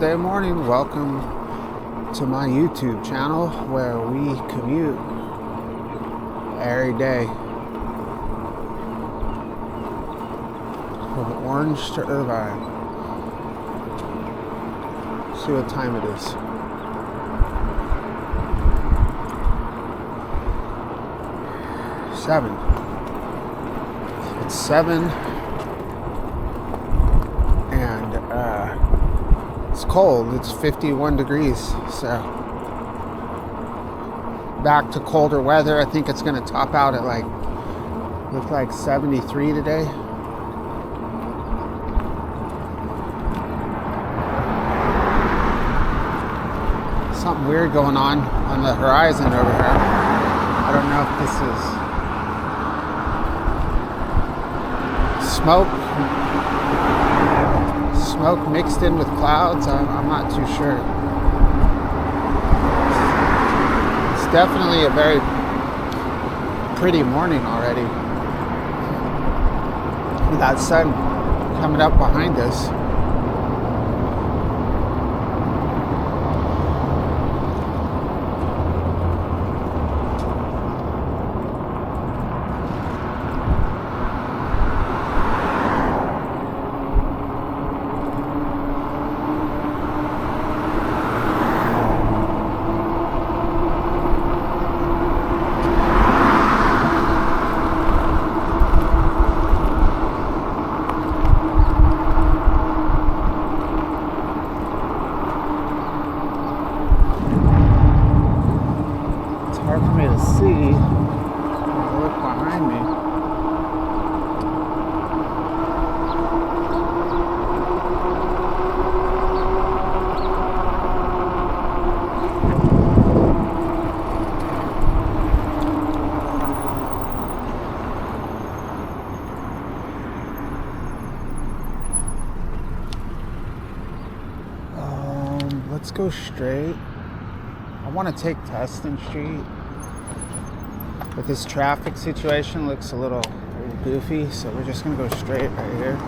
Sunday morning. Welcome to my YouTube channel where we commute every day from Orange to Irvine. See what time it is. It's 7 and it's cold. It's 51 degrees, so back to colder weather. I think it's going to top out at look like 73 today. Something weird going on the horizon over here. I don't know if this is smoke mixed in with clouds. I'm not too sure. It's definitely a very pretty morning already. That sun coming up behind us. Hard for me to see. Look behind me. Let's go straight. I want to take Tustin Street, but this traffic situation looks a little goofy, so we're just gonna go straight right here.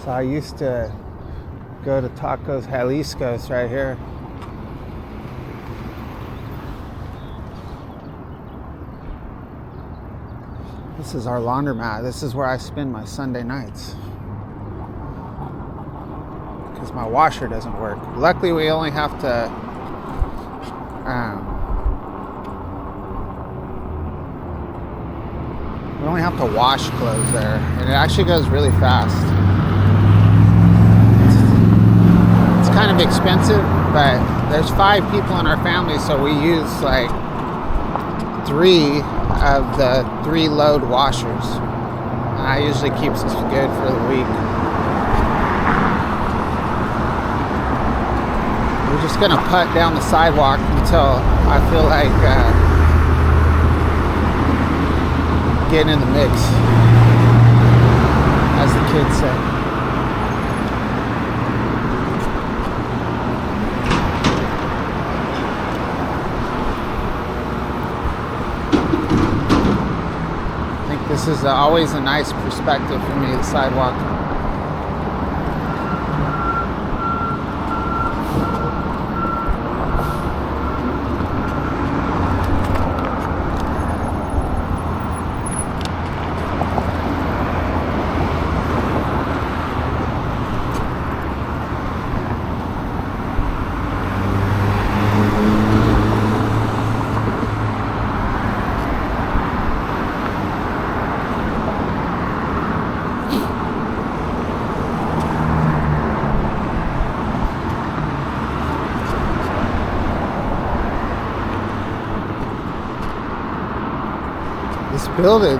So I used to go to Tacos Jalisco's right here. This is our laundromat. This is where I spend my Sunday nights because my washer doesn't work. Luckily, we only have to wash clothes there, and it actually goes really fast. Kind of expensive, but there's 5 people in our family, so we use 3 of the 3 load washers, and that usually keeps us good for the week. We're just gonna putt down the sidewalk until I feel like getting in the mix, as the kids say. This is always a nice perspective for me, the sidewalk.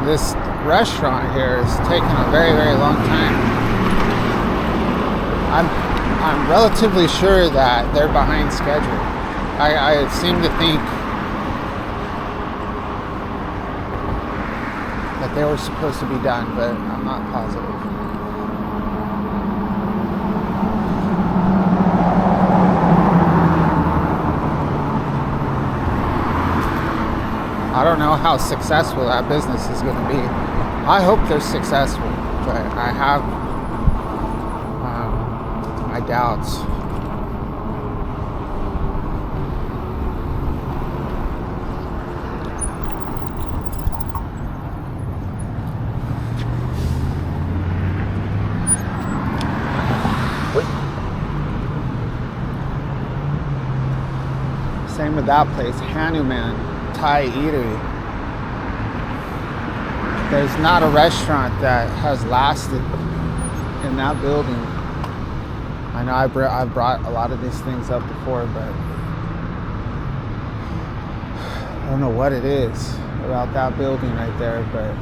This restaurant here is taking a very, very long time. I'm relatively sure that they're behind schedule. I seem to think they were supposed to be done, but I'm not positive. I don't know how successful that business is going to be. I hope they're successful, but I have my doubts. Same with that place, Hanuman Thai Eatery. There's not a restaurant that has lasted in that building. I know I've brought a lot of these things up before, but I don't know what it is about that building right there, but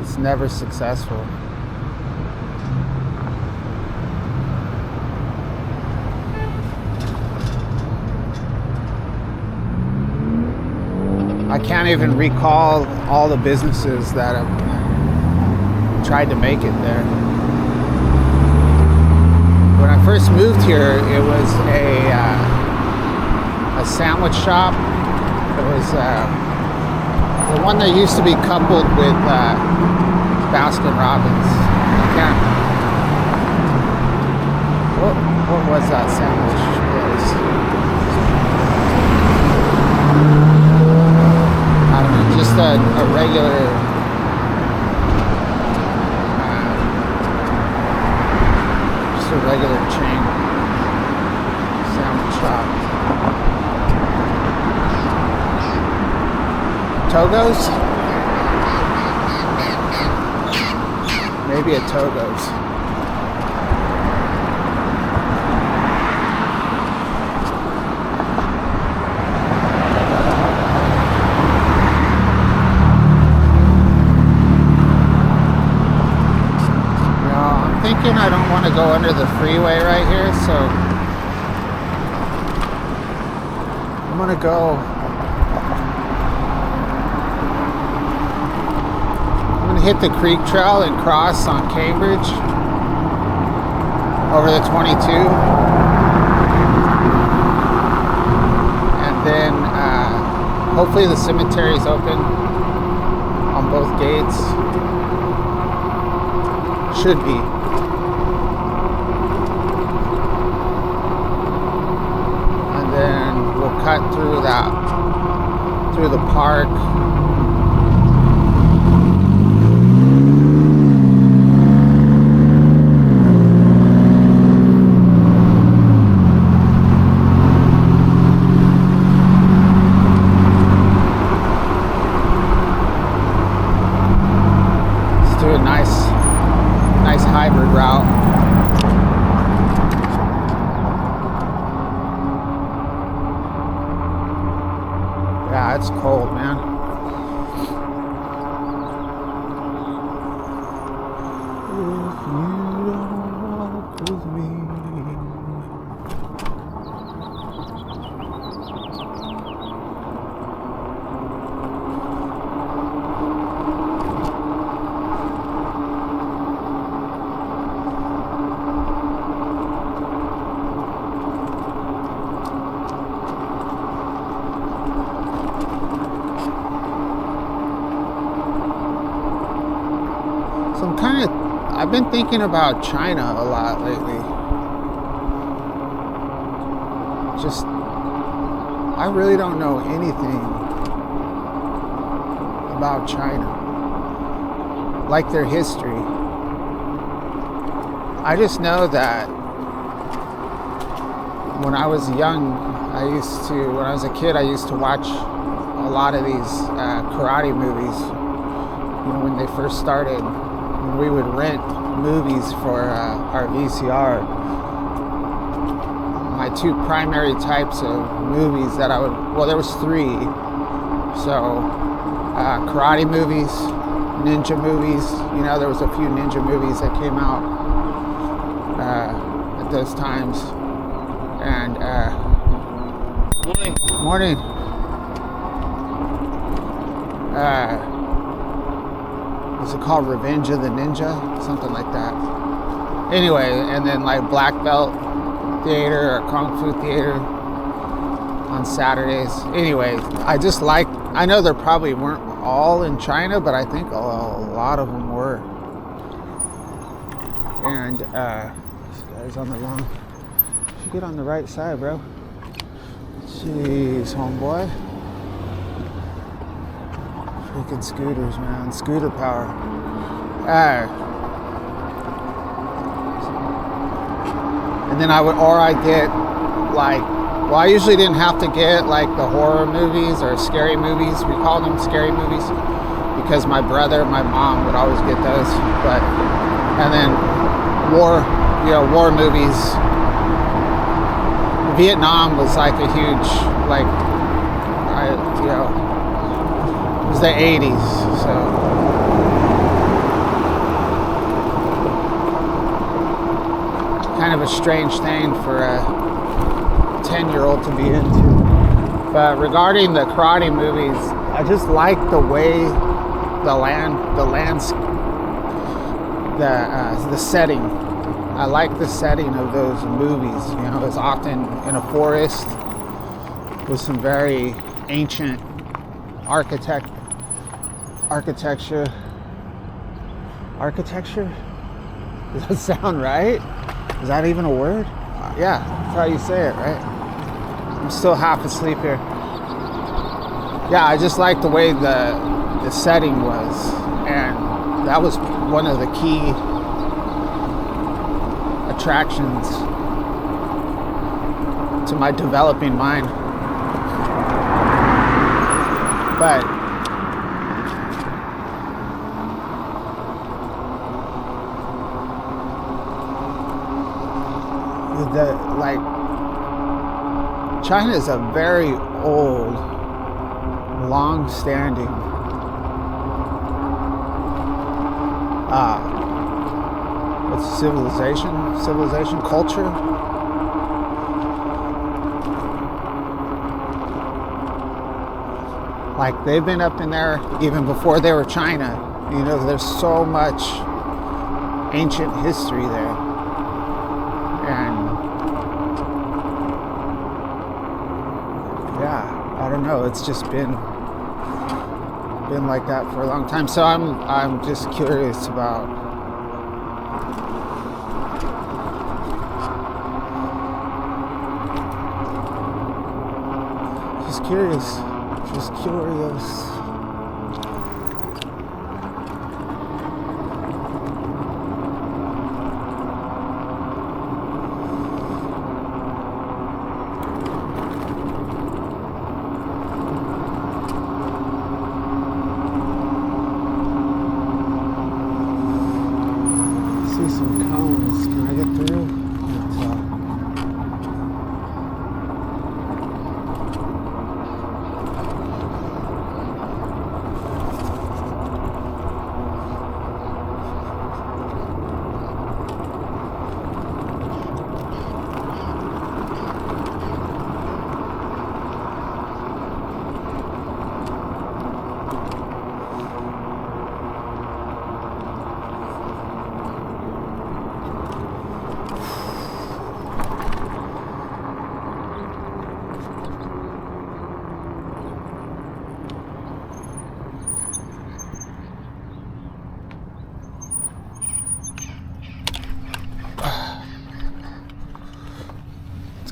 it's never successful. I can't even recall all the businesses that have tried to make it there. When I first moved here, it was a sandwich shop. It was the one that used to be coupled with Baskin Robbins. I can't. What was that sandwich place? I don't know, just a regular chain sandwich shop. Togo's? Maybe a Togo's. I don't want to go under the freeway right here, so I'm gonna hit the creek trail and cross on Cambridge over the 22, and then hopefully the cemetery is open on both gates. Should be. Cut through the park. Let's do a nice hybrid route. Yeah, it's cold, man. If you don't walk with me. I've been thinking about China a lot lately. I really don't know anything about China, like their history. I just know that when I was young, when I was a kid, I used to watch a lot of these karate movies. You know, when they first started. We would rent movies for our VCR. My two primary types of movies that there was three. So, karate movies, ninja movies. You know, there was a few ninja movies that came out at those times. And, morning. Is it called Revenge of the Ninja? Something like that. Anyway, and then like Black Belt Theater or Kung Fu Theater on Saturdays. Anyway, I know there probably weren't all in China, but I think a lot of them were. And this guy's on the wrong. You should get on the right side, bro. Jeez, homeboy. Freaking scooters, man. Scooter power. And then I get like, well, I usually didn't have to get like the horror movies or scary movies. We called them scary movies because my brother, my mom would always get those. And then war movies. Vietnam was like a huge, like, it was the 80s, so. Kind of a strange thing for a 10-year-old to be into. But regarding the karate movies, I just like the way the setting. I like the setting of those movies. It's often in a forest with some very ancient architecture. Does that sound right? Is that even a word? Yeah, that's how you say it, right? I'm still half asleep here. Yeah, I just like the way the setting was, and that was one of the key attractions to my developing mind. But China is a very old, long-standing civilization, culture. Like, they've been up in there even before they were China. There's so much ancient history there. And yeah, I don't know, it's just been like that for a long time. So I'm just curious about just curious. See some cones. Can I get through?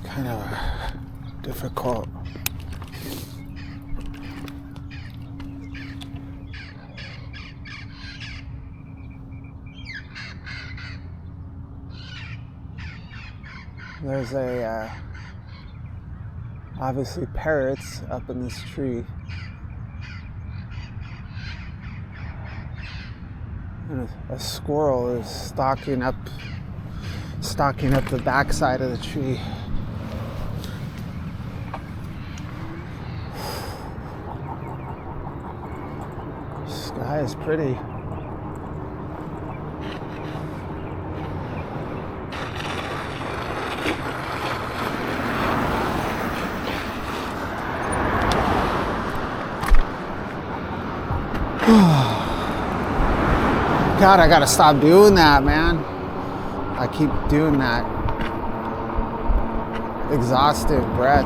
Kind of difficult. There's obviously parrots up in this tree. And a squirrel is stalking up the backside of the tree. Sky is pretty. God, I gotta stop doing that, man. I keep doing that exhaustive breath.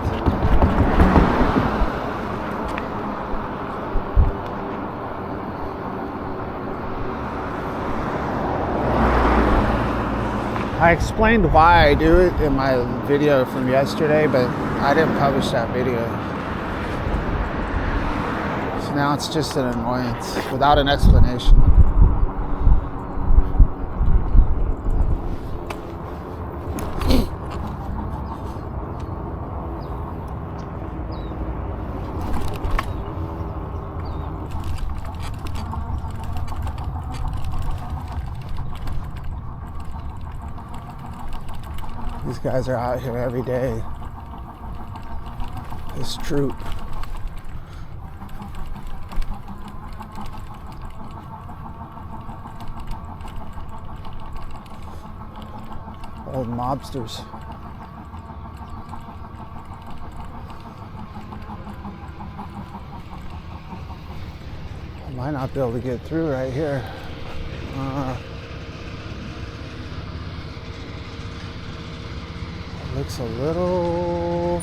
I explained why I do it in my video from yesterday, but I didn't publish that video. So now it's just an annoyance without an explanation. These guys are out here every day. This troop. Old mobsters. I might not be able to get through right here. Looks a little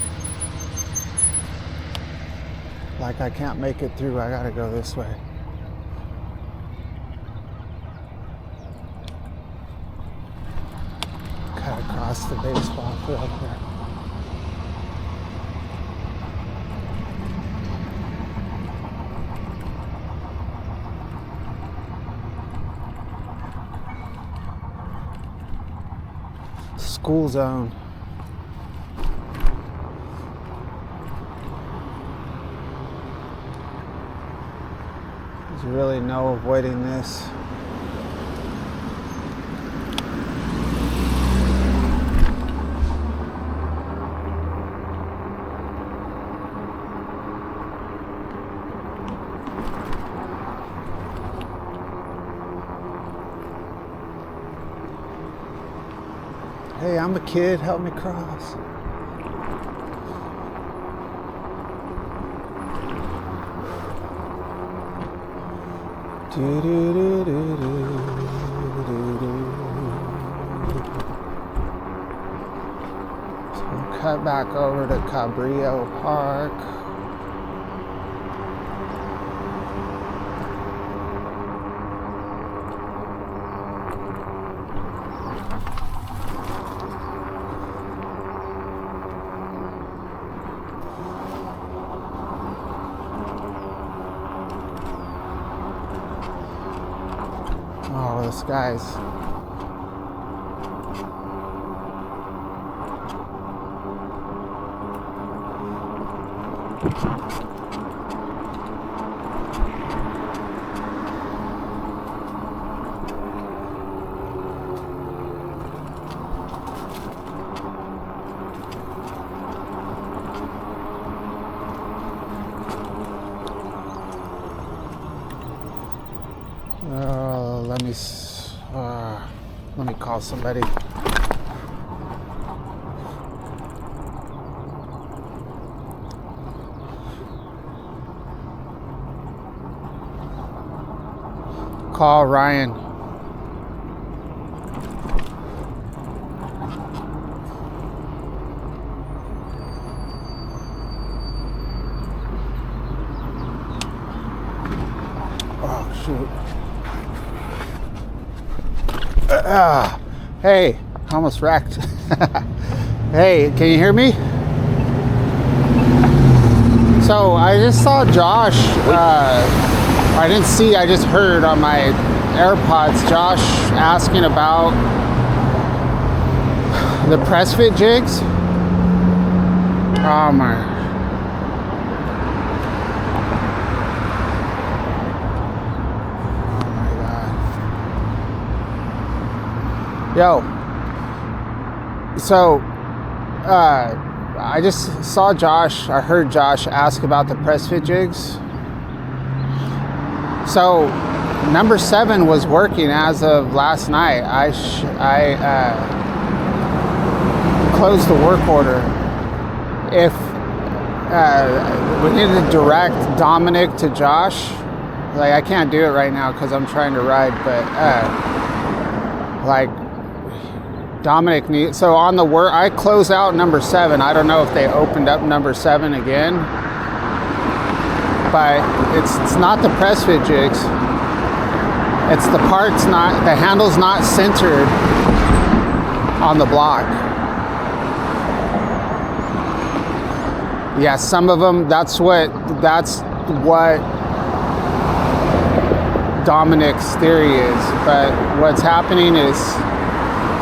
like I can't make it through. I gotta go this way. Gotta cross the baseball field here. School zone. There's really no avoiding this. Hey, I'm a kid, help me cross. So we'll cut back over to Cabrillo Park. Oh, this guy's let me call somebody. Call Ryan. Oh, shoot. Hey, almost wrecked. Hey, can you hear me? So I just saw Josh. I didn't see, I just heard on my AirPods Josh asking about the press fit jigs. Oh my. Yo, so I just saw Josh, I heard Josh ask about the press fit jigs. So number 7 was working as of last night. I closed the work order. If we need to direct Dominic to Josh, Like, I can't do it right now because I'm trying to ride, but like Dominic needs. So on the work, I close out number 7. I don't know if they opened up number 7 again, but it's not the press fit jigs. It's the parts not, the handle's not centered on the block. Yeah, some of them. That's what Dominic's theory is, but what's happening is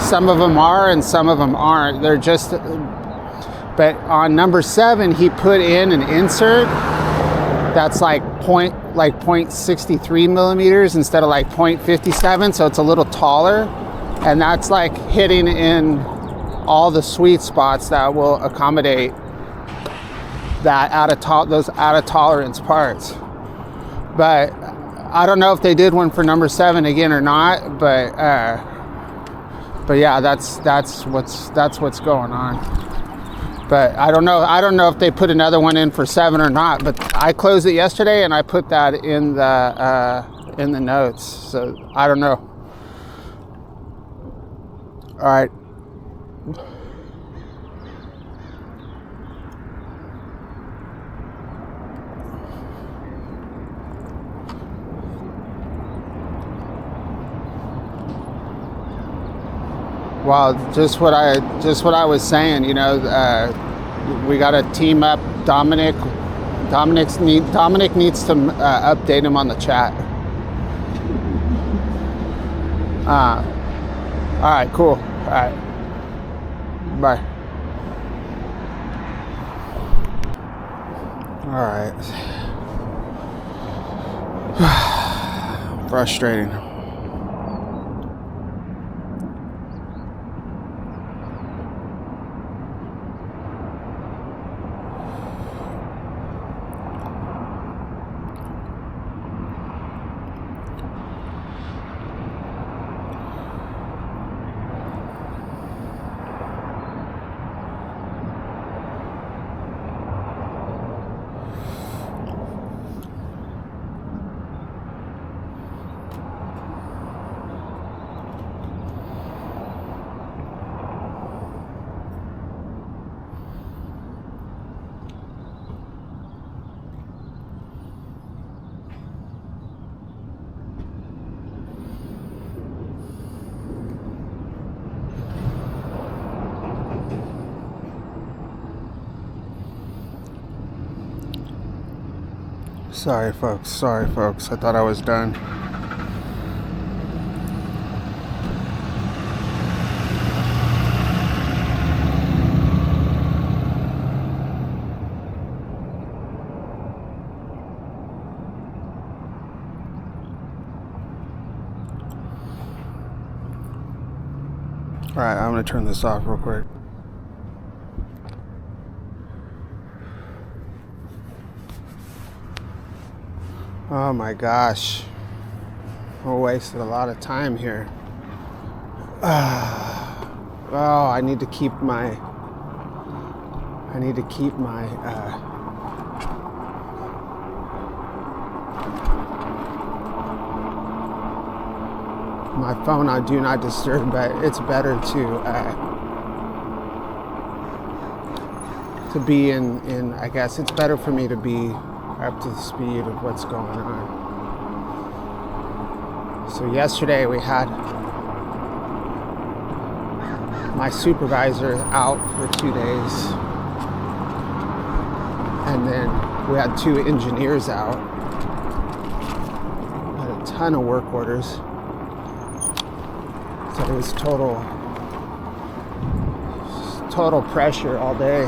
some of them are and some of them aren't. They're just, but on number 7 he put in an insert that's like 0.63 millimeters instead of like 0.57, so it's a little taller, and that's like hitting in all the sweet spots that will accommodate that those out of tolerance parts. But I don't know if they did one for number 7 again or not, but yeah, that's what's going on. But I don't know if they put another one in for 7 or not. But I closed it yesterday and I put that in the notes, so I don't know. All right. Well, just what I was saying, you know, we got to team up. Dominic needs to update him on the chat. All right, cool. All right, bye. All right. Frustrating. Sorry, folks. I thought I was done. All right, I'm going to turn this off real quick. Oh my gosh, I wasted a lot of time here. Oh, I need to keep my my phone on do not disturb, but it's better to be in I guess it's better for me to be up to the speed of what's going on. So yesterday we had my supervisor out for 2 days, and then we had 2 engineers out. Had a ton of work orders, so it was total pressure all day.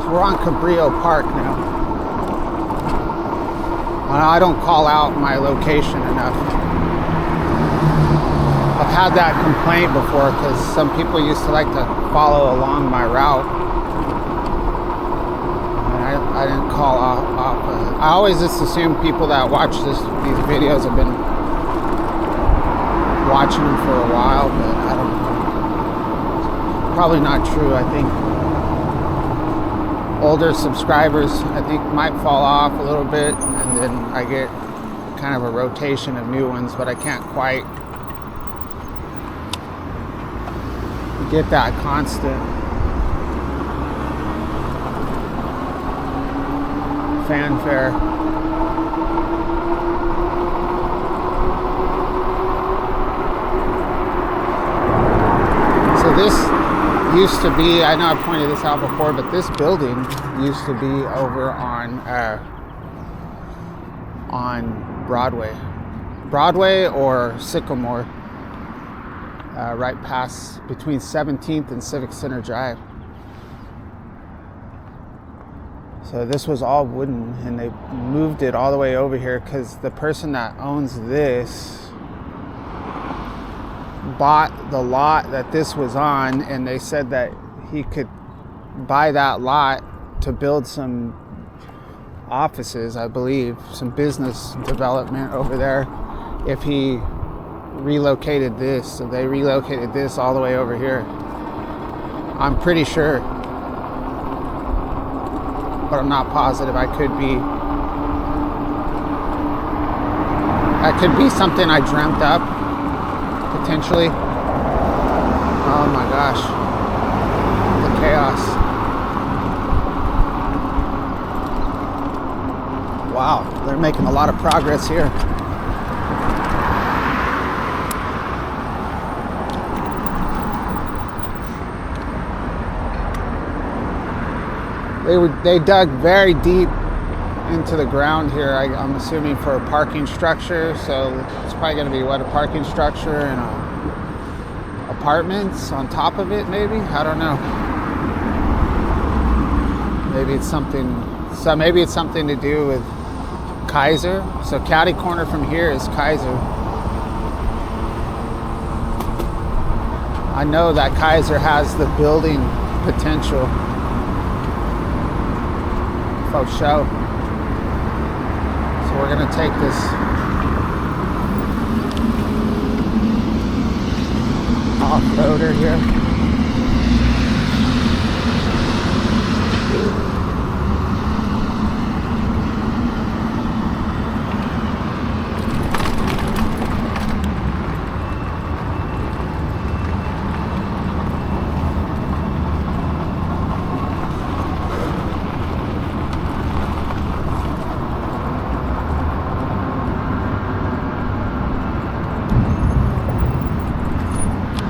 We're on Cabrillo Park now. I don't call out my location enough. I've had that complaint before because some people used to like to follow along my route. And I didn't call off. I always just assume people that watch these videos have been watching them for a while, but I don't know. Probably not true. I think older subscribers, I think, might fall off a little bit, and then I get kind of a rotation of new ones, but I can't quite get that constant fanfare. So this used to be, I know I pointed this out before, but this building used to be over on Broadway or Sycamore, right past between 17th and Civic Center Drive. So this was all wooden, and they moved it all the way over here because the person that owns this bought the lot that this was on, and they said that he could buy that lot to build some offices, I believe, some business development over there if he relocated this. So they relocated this all the way over here, I'm pretty sure, but I'm not positive. That could be something I dreamt up, potentially. Oh my gosh, the chaos. Wow, they're making a lot of progress here. They dug very deep into the ground here, I'm assuming, for a parking structure. So it's probably going to be a parking structure and apartments on top of it, maybe. I don't know. Maybe it's something. So maybe it's something to do with Kaiser. So catty corner from here is Kaiser. I know that Kaiser has the building potential. For show. So we're gonna take this off-roader here.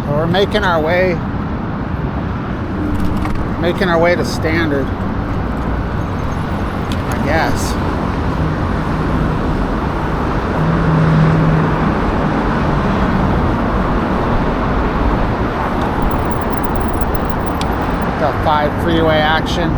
We're making our way to Standard, I guess. The 5 freeway action.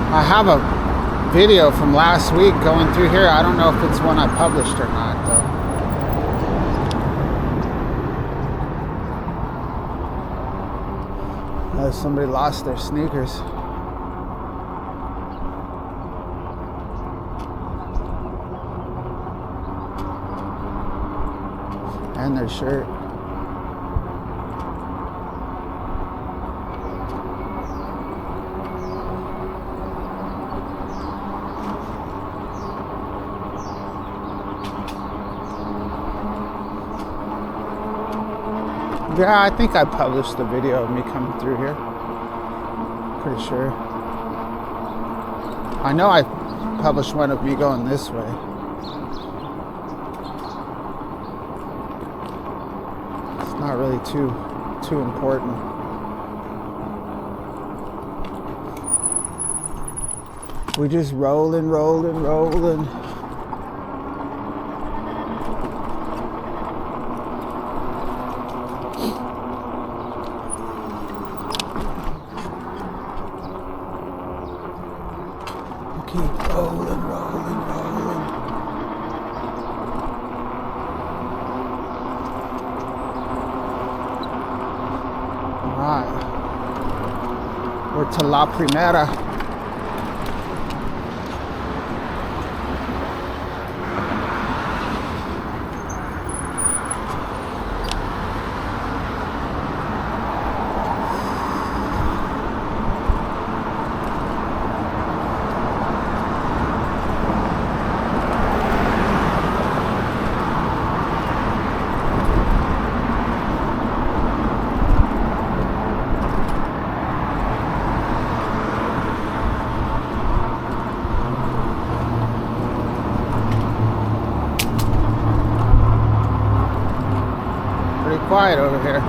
I have a video from last week going through here. I don't know if it's one I published or not, though. Somebody lost their sneakers. And their shirt. Yeah, I think I published the video of me coming through here. Pretty sure. I know I published one of me going this way. It's not really too important. We just rolling. Keep rolling. All right, we're to La Primera. Quiet over here.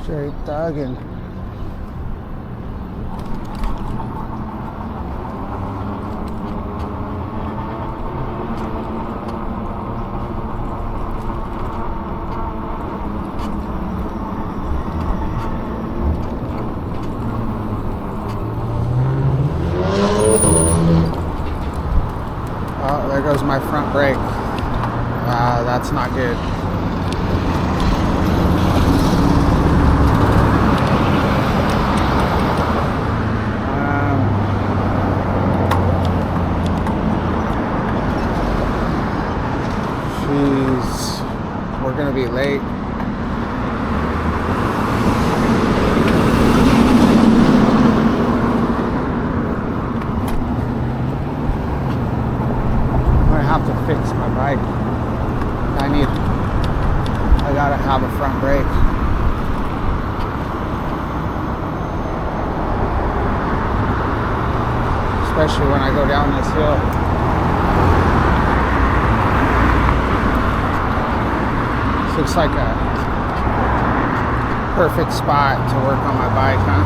Straight dogging. Oh, there goes my front brake. That's not good. Jeez, we're gonna be late. Have to fix my bike. I gotta have a front brake. Especially when I go down this hill. This looks like a perfect spot to work on my bike, huh?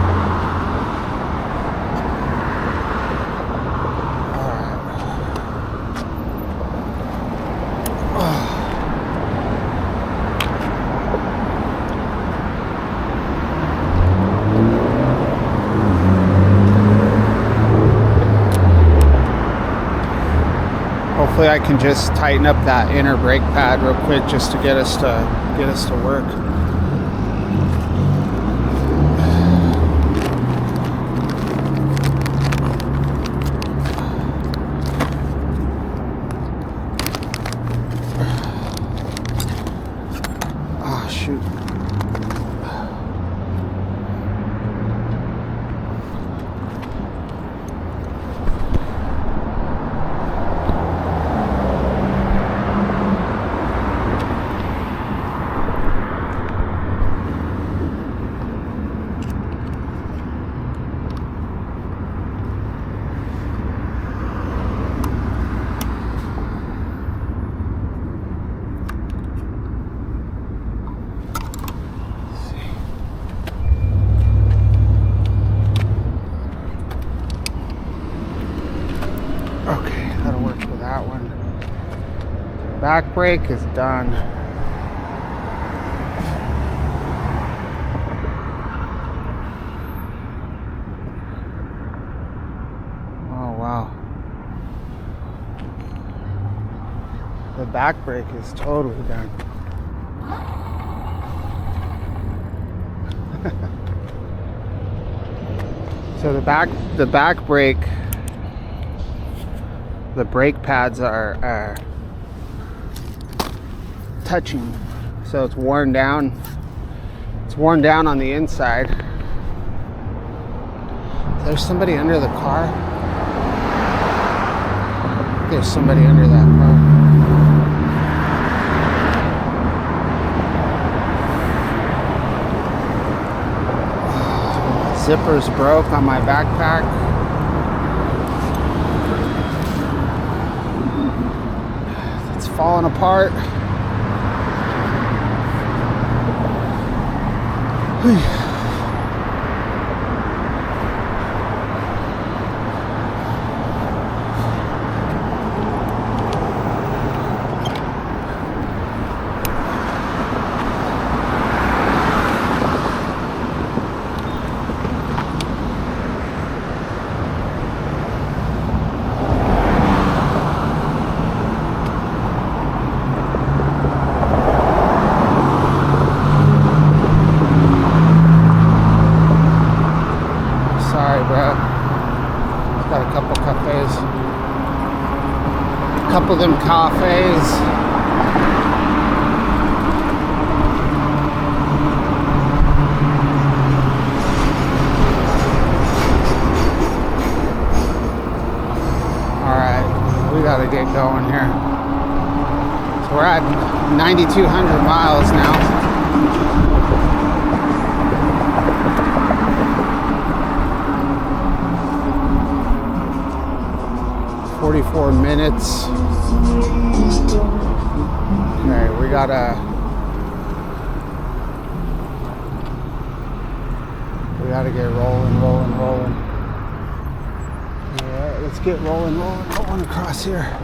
Hopefully I can just tighten up that inner brake pad real quick just to get us to work. Oh shoot. Okay, that'll work for that one. Back brake is done. Oh wow. The back brake is totally done. So the back brake, the brake pads are touching, so it's worn down. It's worn down on the inside. There's somebody under the car. There's somebody under that car. Zipper's broke on my backpack. It's falling apart. Couple of them cafes. All right, we gotta get going here. So we're at 9,200 miles now. 44 minutes. Okay, we gotta get rolling. Yeah, let's get rolling across here.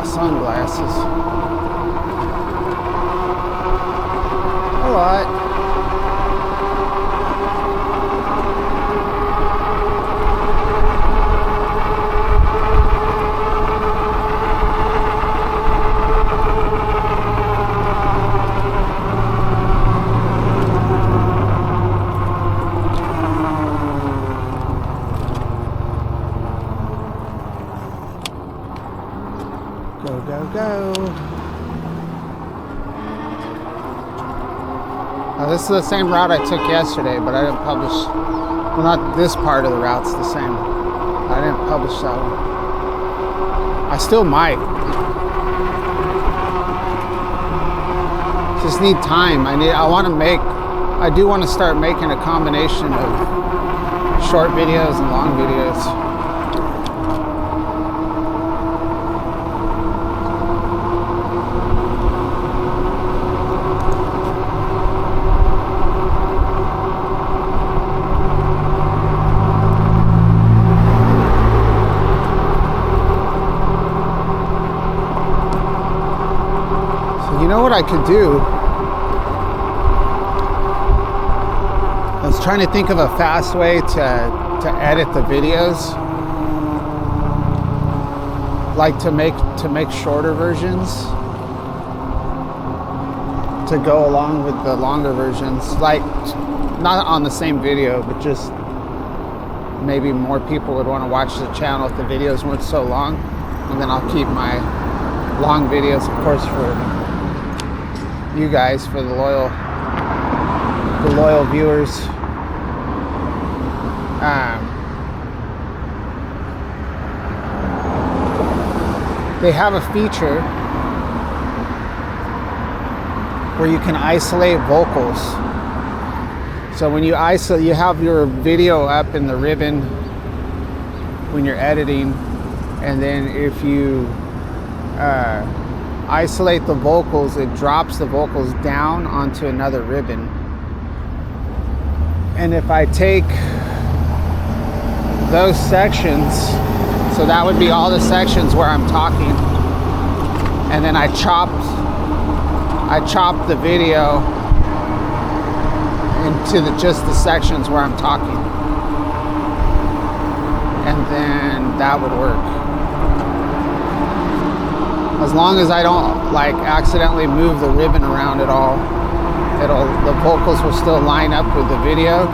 Sunglasses. A lot. Go. Now, this is the same route I took yesterday, but I didn't publish. Well, not this part of the route's the same. I didn't publish that one. I still might. Just need time. I do want to start making a combination of short videos and long videos. You know what I could do? I was trying to think of a fast way to edit the videos, like to make shorter versions to go along with the longer versions, like not on the same video, but just maybe more people would want to watch the channel if the videos weren't so long, and then I'll keep my long videos, of course, for you guys, for the loyal viewers. They have a feature where you can isolate vocals. So when you isolate, you have your video up in the ribbon when you're editing, and then if you isolate the vocals, it drops the vocals down onto another ribbon. And if I take those sections, so that would be all the sections where I'm talking, and then I chopped the video into just the sections where I'm talking, and then that would work. As long as I don't like accidentally move the ribbon around at all, the vocals will still line up with the video,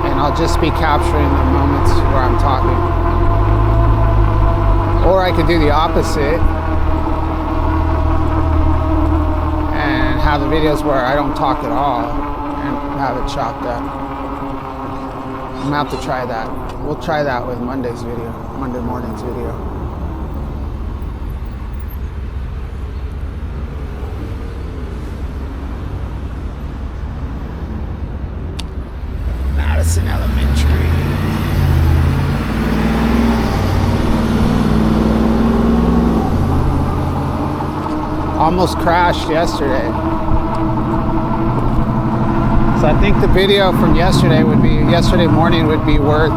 and I'll just be capturing the moments where I'm talking. Or I could do the opposite and have the videos where I don't talk at all and have it chopped up. I'm gonna have to try that. We'll try that with Monday morning's video. Madison Elementary. Almost crashed yesterday. So I think the video from yesterday morning would be worth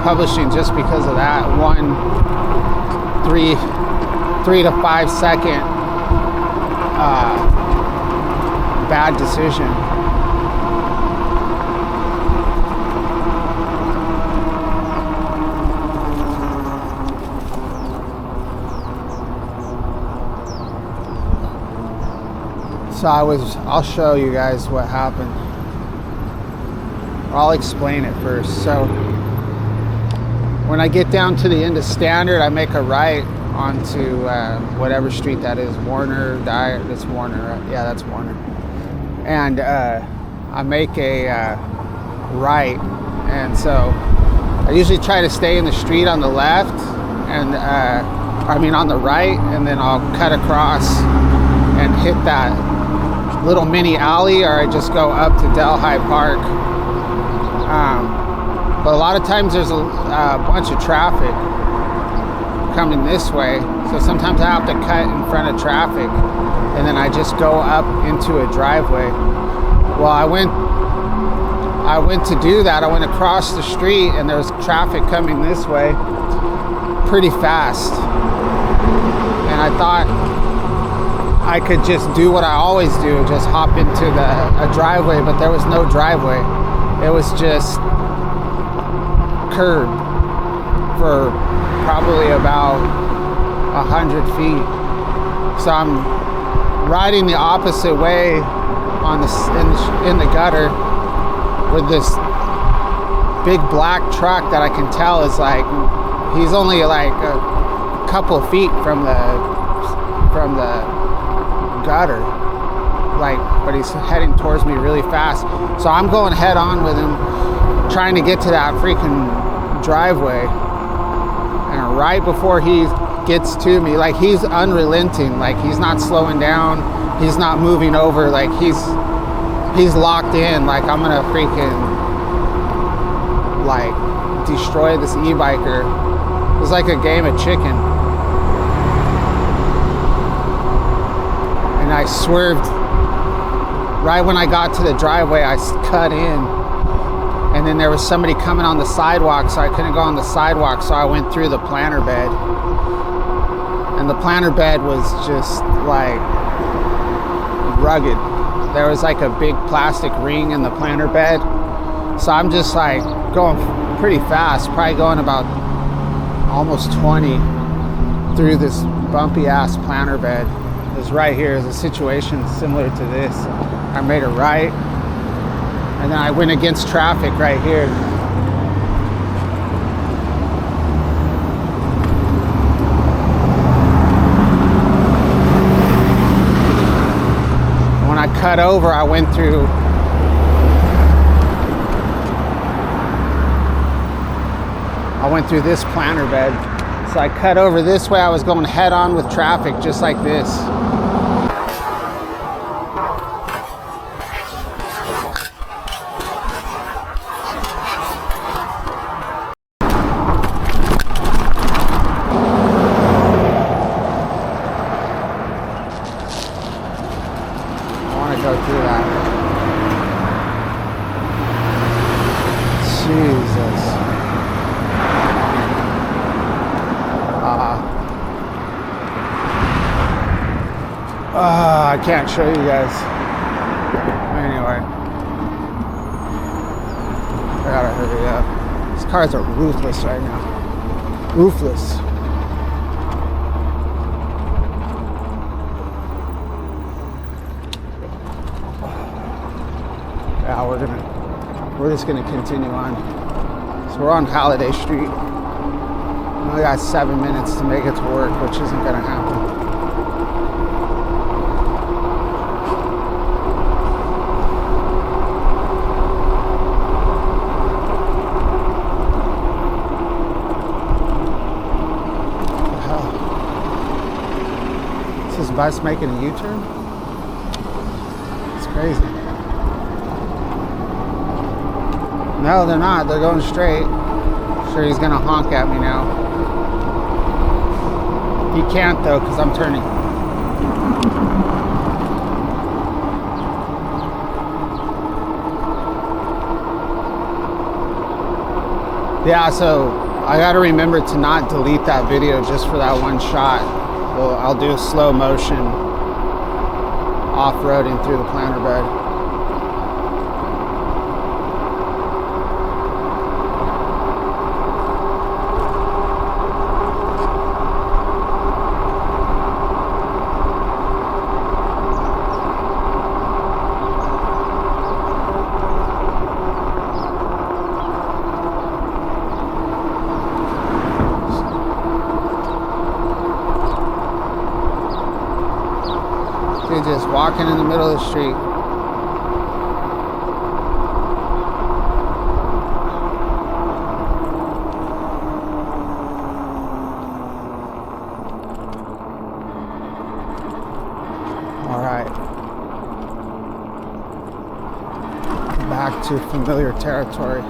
publishing just because of that one 3 to 5 second bad decision. So I'll show you guys what happened. I'll explain it first. So when I get down to the end of Standard, I make a right onto whatever street that is, Warner, that's Warner, right? Yeah, that's Warner. And I make a right, and so I usually try to stay in the street on the left, and on the right, and then I'll cut across and hit that little mini alley, or I just go up to Delhi Park. But a lot of times there's a bunch of traffic coming this way, so sometimes I have to cut in front of traffic, and then I just go up into a driveway. Well, I went to do that. I went across the street, and there was traffic coming this way pretty fast, and I thought I could just do what I always do, just hop into a driveway, but there was no driveway. It was just curb for probably about 100 feet. So I'm riding the opposite way in the gutter with this big black truck that I can tell is like, he's only like a couple feet from the gutter, like, but he's heading towards me really fast. So I'm going head on with him, trying to get to that freaking driveway, and right before he gets to me, like, he's unrelenting, like he's not slowing down, he's not moving over, like he's locked in, like I'm gonna freaking like destroy this e-biker. It was like a game of chicken. And I swerved right when I got to the driveway. I cut in, and then there was somebody coming on the sidewalk, so I couldn't go on the sidewalk, so I went through the planter bed, and the planter bed was just like rugged. There was like a big plastic ring in the planter bed, so I'm just like going pretty fast, probably going about almost 20 through this bumpy ass planter bed. Is right here is a situation similar to this. I made a right, and then I went against traffic right here. When I cut over, I went through this planter bed. So I cut over this way. I was going head on with traffic, just like this. Jesus. I can't show you guys. Anyway. I gotta hurry up. These cars are ruthless right now. Ruthless. Yeah, we're just gonna continue on. So we're on Holiday Street. We only got 7 minutes to make it to work, which isn't gonna happen. What the hell? Is this bus making a U-turn? It's crazy. No, they're not. They're going straight. Sure, he's gonna honk at me now. He can't though, because I'm turning. Yeah, so I gotta remember to not delete that video just for that one shot. Well, I'll do a slow motion off-roading through the planter bed. Just walking in the middle of the street. All right. Back to familiar territory.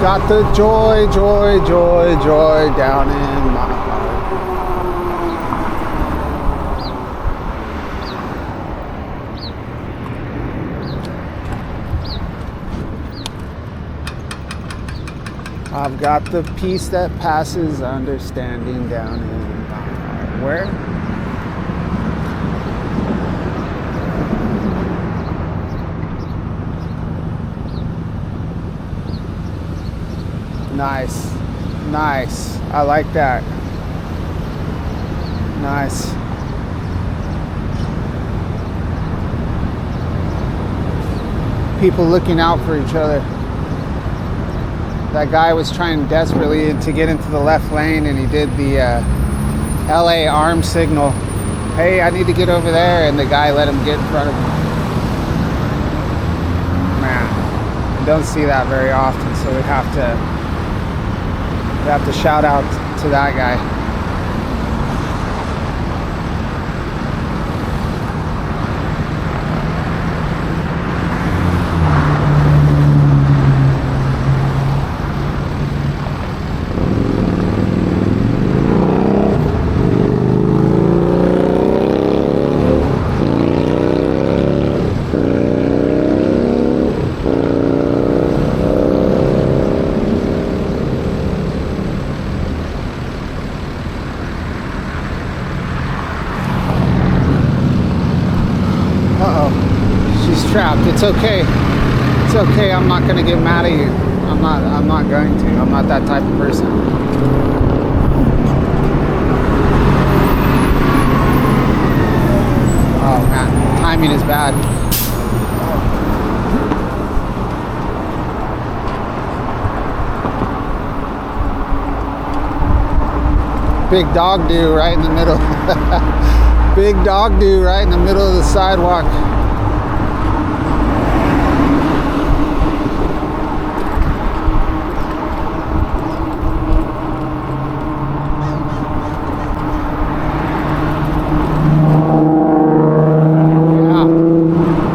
Got the joy, joy, joy, joy down in my heart. I've got the peace that passes understanding down in my heart. Where? Nice, nice. I like that. Nice. People looking out for each other. That guy was trying desperately to get into the left lane, and he did the LA arm signal. Hey, I need to get over there, and the guy let him get in front of him. Man, you don't see that very often, so we have to shout out to that guy. it's okay. It's okay. I'm not gonna get mad at you. I'm not going to. I'm not that type of person. Oh man, timing is bad. Big dog do right in the middle. Big dog do right in the middle of the sidewalk.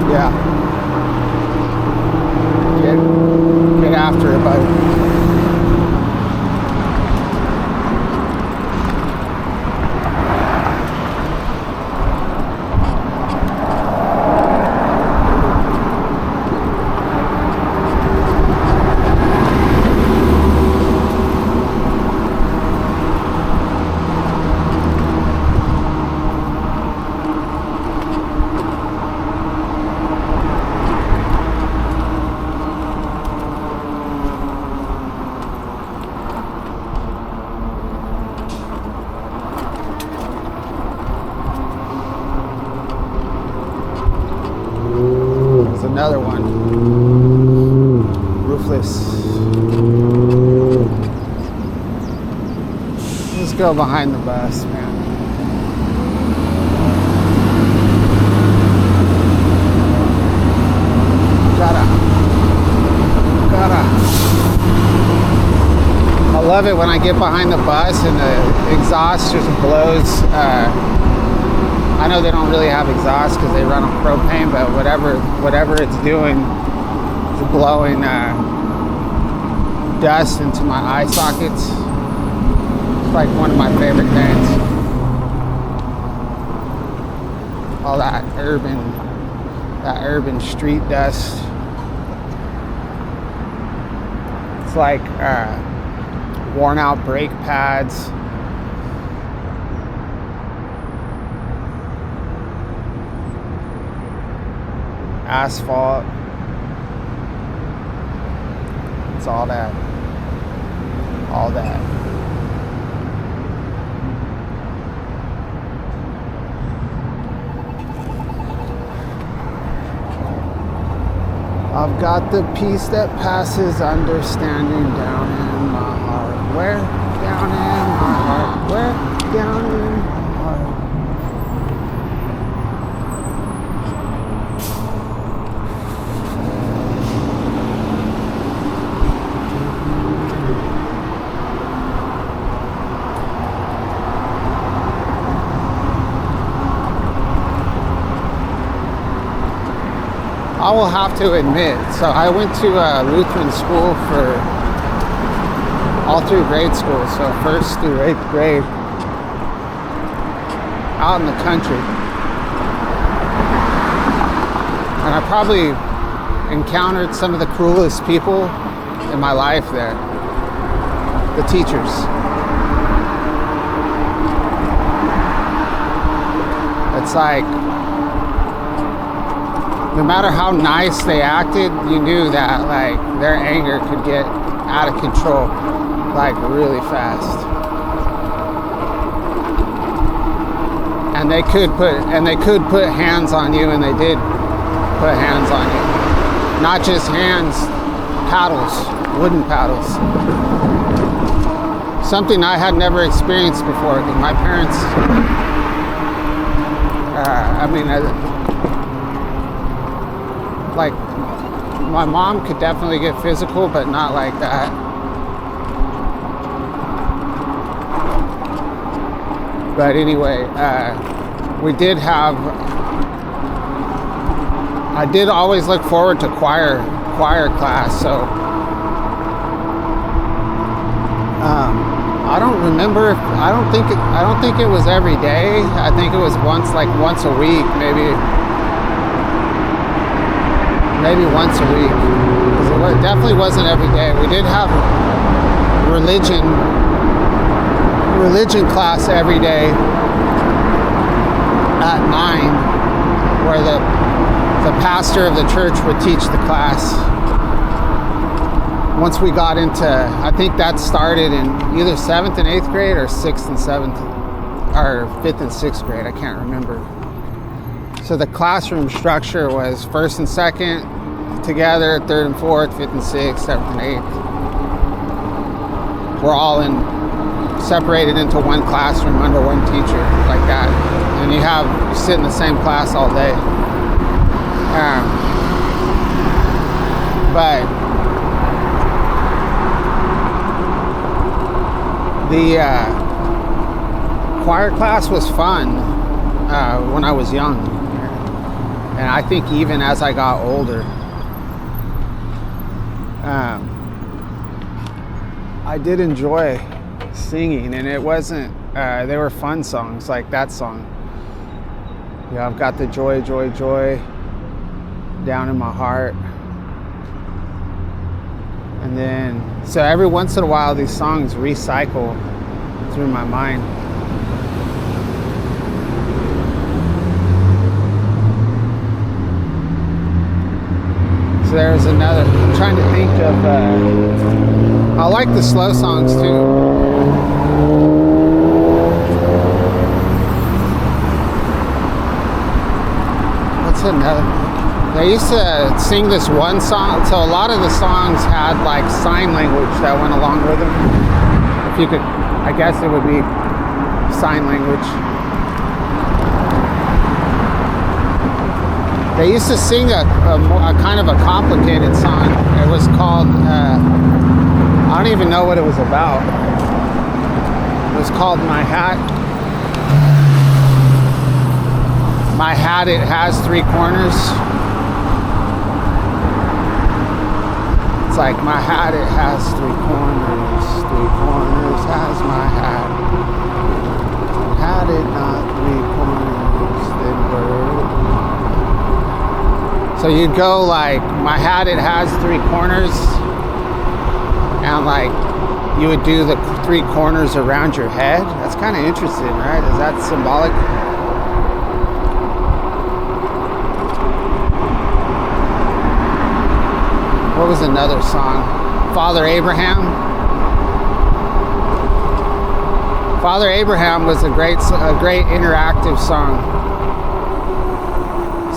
Yeah. Get after it, buddy. Another one. Roofless. Let's go behind the bus, man. Gotta. I love it when I get behind the bus and the exhaust just blows. I know they don't really have exhaust because they run on propane, but whatever it's doing is blowing dust into my eye sockets. It's like one of my favorite things. All that urban street dust. It's like worn out brake pads. Asphalt. It's all that. I've got the peace that passes understanding down in my heart. Where? Down in my heart. Where? Down in my heart. I will have to admit, so I went to a Lutheran school for all through grade school, so 1st through 8th grade, out in the country. And I probably encountered some of the cruelest people in my life there. The teachers. It's like, no matter how nice they acted, you knew that like their anger could get out of control, like really fast. And they could put hands on you, and they did put hands on you. Not just hands, paddles, wooden paddles. Something I had never experienced before. My parents, like, my mom could definitely get physical, but not like that. But anyway, I did always look forward to choir class, so I don't remember. I don't think it was every day. I think it was once a week, maybe once a week. It definitely wasn't every day. We did have religion class every day at 9, where the the pastor of the church would teach the class. Once we got into, I think that started in either 7th and 8th grade or 6th and 7th, or 5th and 6th grade, I can't remember. So the classroom structure was 1st and 2nd together, 3rd and 4th, 5th and 6th, 7th and 8th. We're all separated into one classroom under one teacher, like that. And you sit in the same class all day. But the choir class was fun when I was young. And I think even as I got older, I did enjoy singing, and it wasn't, they were fun songs, like that song. Yeah, I've got the joy, joy, joy down in my heart. And then, so every once in a while, these songs recycle through my mind. So there's another, I'm trying to think of, I like the slow songs too. What's another? They used to sing this one song, so a lot of the songs had like sign language that went along with them. If you could, I guess it would be sign language. They used to sing a kind of a complicated song. It was called, I don't even know what it was about. It was called My Hat. My hat, it has 3 corners. It's like my hat, it has 3 corners. 3 corners has my hat. Had it not 3 corners, then bird. So you'd go like, my hat, it has 3 corners, and like you would do the 3 corners around your head. That's kind of interesting, right? Is that symbolic? What was another song? Father Abraham. Father Abraham was a great interactive song.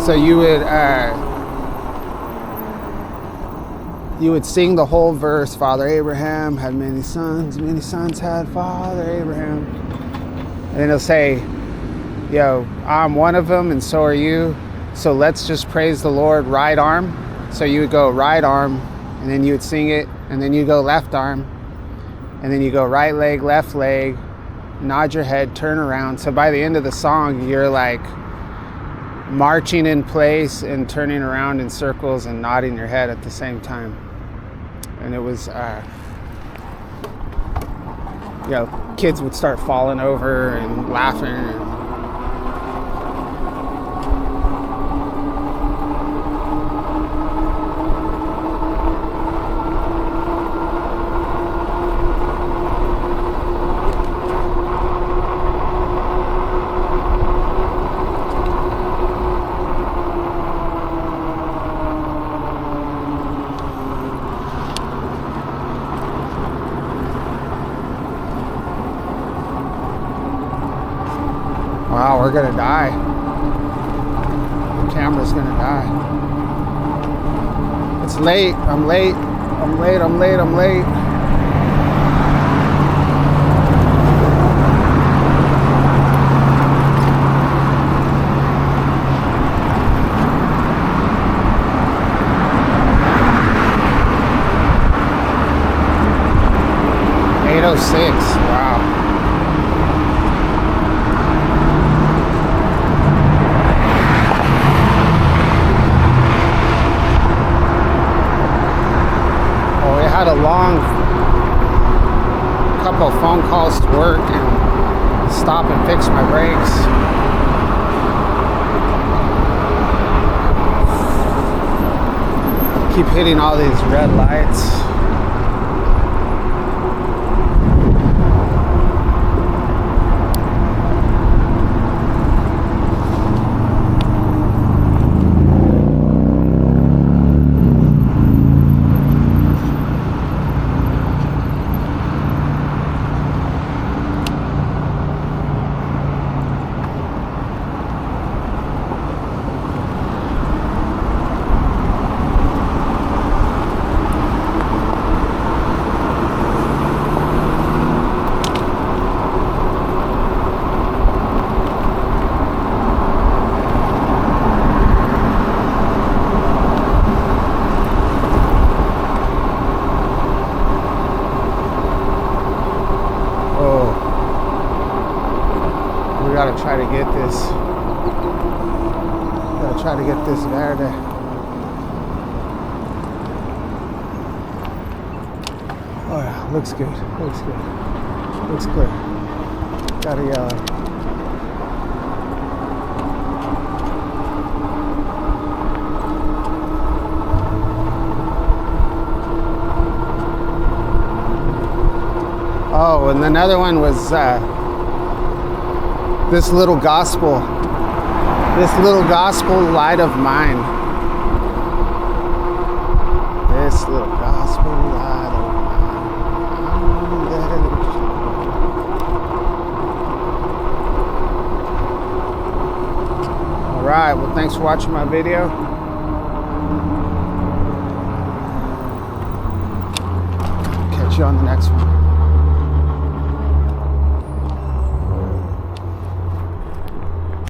So you would sing the whole verse. Father Abraham had many sons had Father Abraham. And then he'll say, yo, I'm one of them and so are you. So let's just praise the Lord, right arm. So you would go right arm, and then you would sing it, and then you go left arm, and then you go right leg, left leg, nod your head, turn around. So by the end of the song, you're like marching in place and turning around in circles and nodding your head at the same time. And it was, kids would start falling over and laughing. And wow, we're gonna die. The camera's gonna die. It's late. I'm late. Wow. Had a long couple of phone calls to work and stop and fix my brakes. Keep hitting all these red lights. this verde. Oh yeah, looks good. Looks good. Looks clear. Got a yellow. Oh, and another one was this little gospel light of mine. This little gospel light of mine. All right, well, thanks for watching my video. Catch you on the next one.